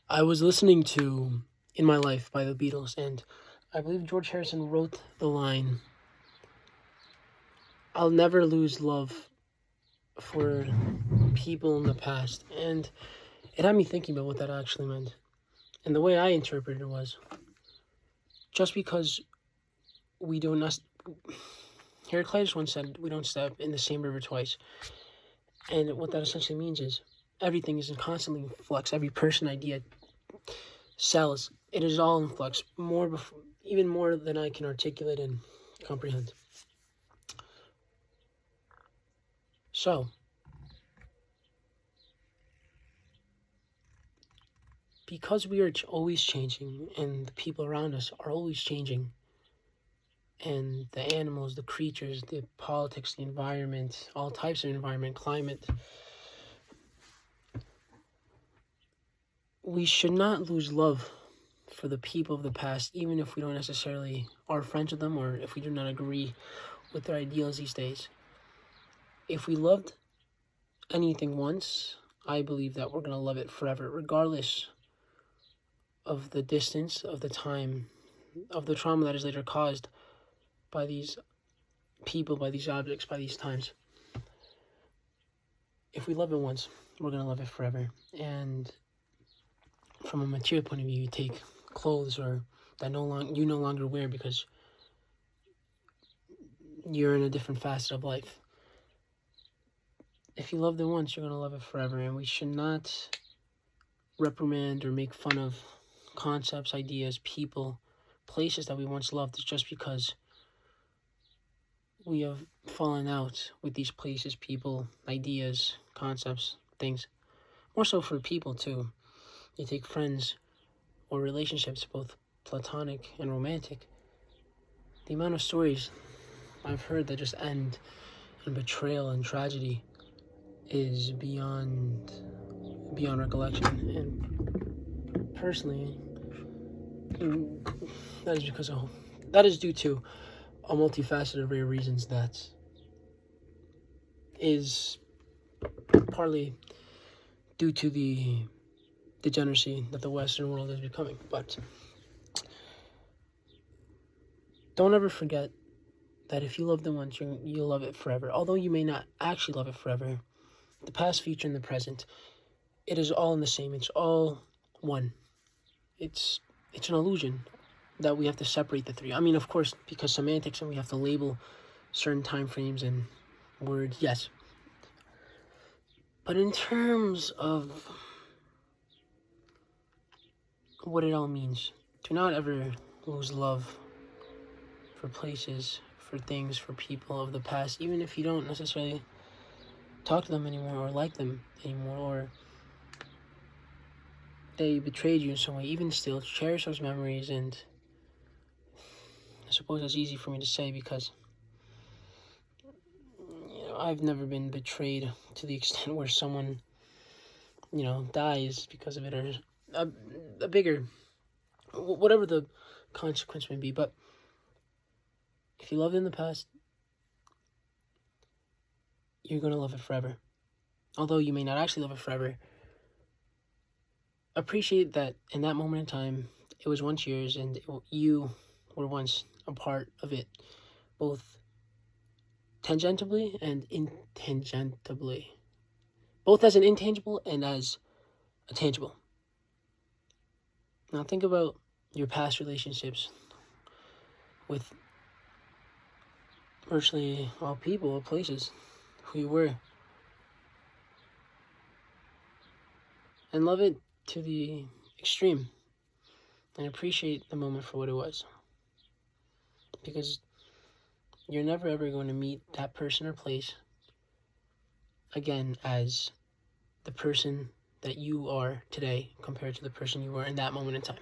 I was listening to In My Life by the Beatles, and I believe George Harrison wrote the line, I'll never lose love for people in the past. And it had me thinking about what that actually meant. And the way I interpreted it was, just because we don't... Heraclitus once said, we don't step in the same river twice. And what that essentially means is, everything is constantly in flux. Every person, idea, cells, it is all in flux, even more than I can articulate and comprehend. So, because we are always changing, and the people around us are always changing, and the animals, the creatures, the politics, the environment, all types of environment, climate, we should not lose love for the people of the past, even if we don't necessarily are friends with them, or if we do not agree with their ideals these days. If we loved anything once, I believe that we're going to love it forever, regardless of the distance, of the time, of the trauma that is later caused by these people, by these objects, by these times. If we love it once, we're going to love it forever. And from a material point of view, you take clothes or that you no longer wear because you're in a different facet of life. If you loved it once, you're going to love it forever. And we should not reprimand or make fun of concepts, ideas, people, places that we once loved just because we have fallen out with these places, people, ideas, concepts, things. More so for people too. You take friends or relationships, both platonic and romantic. The amount of stories I've heard that just end in betrayal and tragedy is beyond recollection. And personally, that is due to a multifaceted array of reasons that is partly due to the degeneracy that the Western world is becoming. But don't ever forget that if you love them once, you'll love it forever. Although you may not actually love it forever, the past, future, and the present, it is all in the same. It's all one. It's an illusion that we have to separate the three. I mean, of course, because semantics and we have to label certain time frames and words, yes. But in terms of what it all means, do not ever lose love for places, for things, for people of the past, even if you don't necessarily talk to them anymore or like them anymore, or they betrayed you in some way. Even still, cherish those memories. And I suppose that's easy for me to say because I've never been betrayed to the extent where someone dies because of it, or a bigger, whatever the consequence may be. But if you loved it in the past, you're going to love it forever. Although you may not actually love it forever, appreciate that in that moment in time, it was once yours, and you were once a part of it, both tangentially and intangibly. Both as an intangible and as a tangible. Now think about your past relationships with virtually all people or places, who you were. And love it to the extreme. And appreciate the moment for what it was. Because you're never ever going to meet that person or place again as the person that you are today compared to the person you were in that moment in time.